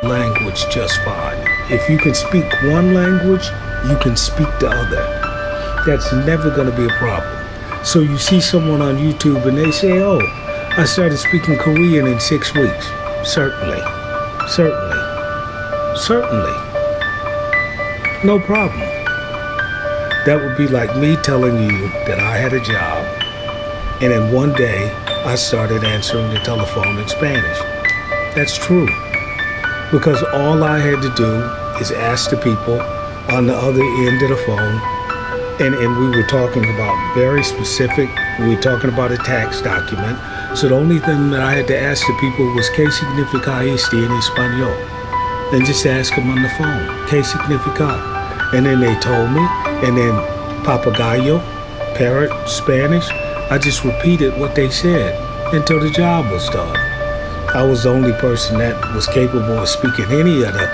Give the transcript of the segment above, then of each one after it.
language just fine. If you can speak one language, you can speak the other. That's never going to be a problem. So you see someone on YouTube and they say, oh, I started speaking Korean in 6 weeks. Certainly. No problem. That would be like me telling you that I had a job and in one day I started answering the telephone in Spanish. That's true. Because all I had to do is ask the people on the other end of the phone, and we were talking about very specific, we were talking about a tax document. So the only thing that I had to ask the people was ¿Qué significa esto en español? And just ask them on the phone, ¿Qué significa? And then they told me, and then papagayo, parrot, Spanish, I just repeated what they said until the job was done. I was the only person that was capable of speaking any of the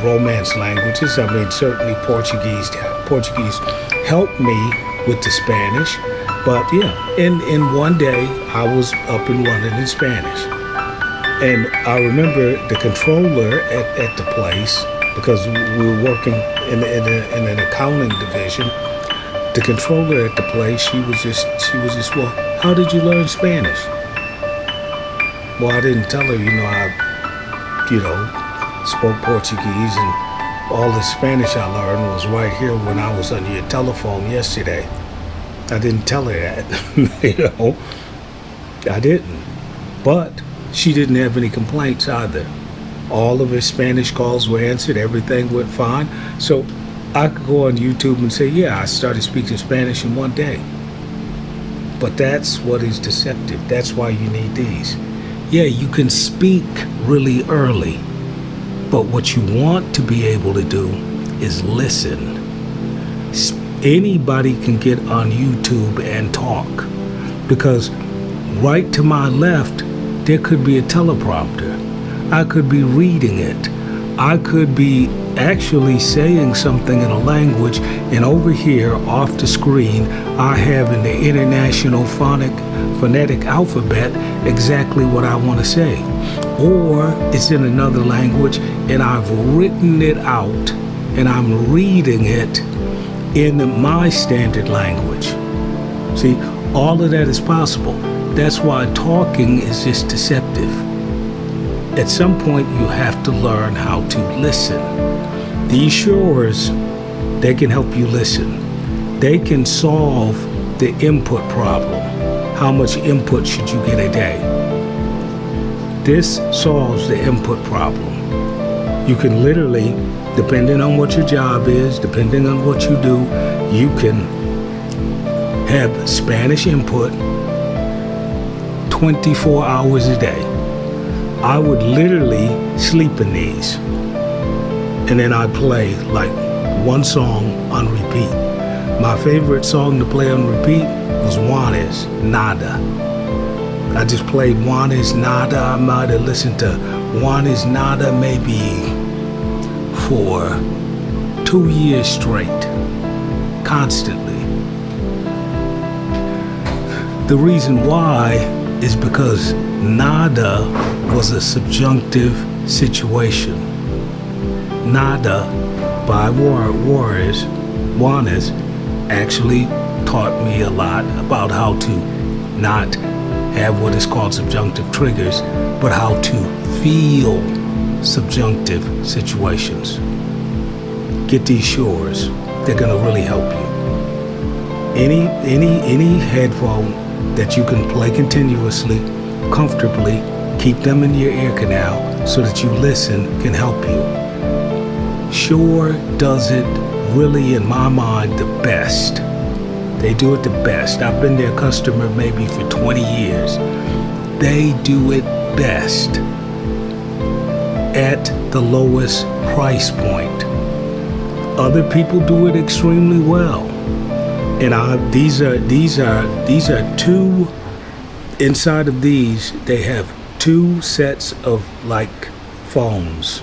Romance languages. I mean, certainly Portuguese helped me with the Spanish, but yeah, in one day I was up and running in Spanish. And I remember the controller at the place, because we were working in an accounting division. The controller at the place, she was just, well, how did you learn Spanish? Well, I didn't tell her, I spoke Portuguese, and all the Spanish I learned was right here when I was on your telephone yesterday. I didn't tell her that, I didn't. But she didn't have any complaints either. All of her Spanish calls were answered, everything went fine. So I could go on YouTube and say, yeah, I started speaking Spanish in one day. But that's what is deceptive. That's why you need these. Yeah, you can speak really early, but what you want to be able to do is listen. Anybody can get on YouTube and talk, because right to my left, there could be a teleprompter. I could be reading it. I could be actually saying something in a language, and over here off the screen, I have in the International Phonetic Alphabet exactly what I want to say. Or it's in another language and I've written it out and I'm reading it in my standard language. See, all of that is possible. That's why talking is just deceptive. At some point, you have to learn how to listen. These shores, they can help you listen. They can solve the input problem. How much input should you get a day? This solves the input problem. You can literally, depending on what your job is, depending on what you do, you can have Spanish input 24 hours a day. I would literally sleep in these. And then I'd play like one song on repeat. My favorite song to play on repeat was Juanes, Nada. I just played Juanes, Nada. I might have listened to Juanes, Nada maybe for 2 years straight, constantly. The reason why is because nada was a subjunctive situation. Nada by Juanes actually taught me a lot about how to not have what is called subjunctive triggers, but how to feel subjunctive situations. Get these shores. They're gonna really help you. Any headphone that you can play continuously, comfortably, keep them in your ear canal so that you listen can help you. Shure does it really, in my mind, the best. They do it the best. I've been their customer maybe for 20 years. They do it best at the lowest price point. Other people do it extremely well. And these are two, inside of these, they have 2 sets of like phones.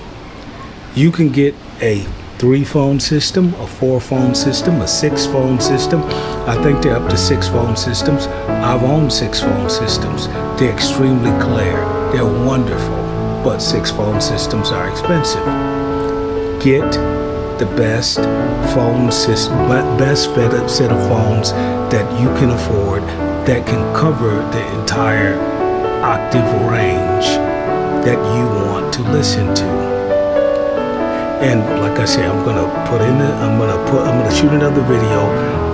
You can get a 3-phone system, a 4-phone system, a 6-phone system. I think they're up to 6 phone systems. I've owned 6 phone systems. They're extremely clear. They're wonderful. but 6 phone systems are expensive. Get the best phone system, best set of phones that you can afford that can cover the entire octave range that you want to listen to. And like I said, I'm gonna shoot another video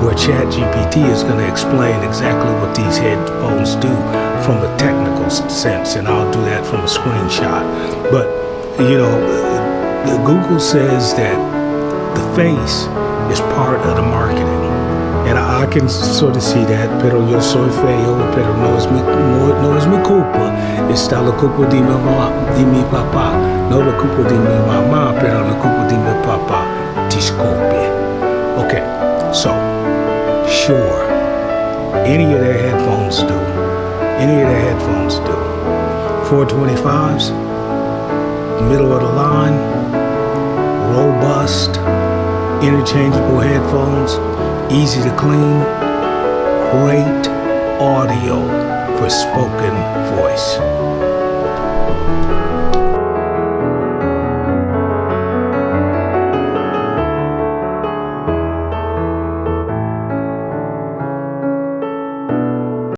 where ChatGPT is gonna explain exactly what these headphones do from a technical sense, and I'll do that from a screenshot. But you know, Google says that the face is part of the marketing. And I can sort of see that, pero yo soy feo, pero no es mi culpa. Está la culpa de mi papá. No la culpa de mi mamá, pero la culpa de mi papá. Disculpe. Okay, so, sure, any of their headphones do. 425s, middle of the line, robust, interchangeable headphones, easy to clean, great audio for spoken voice.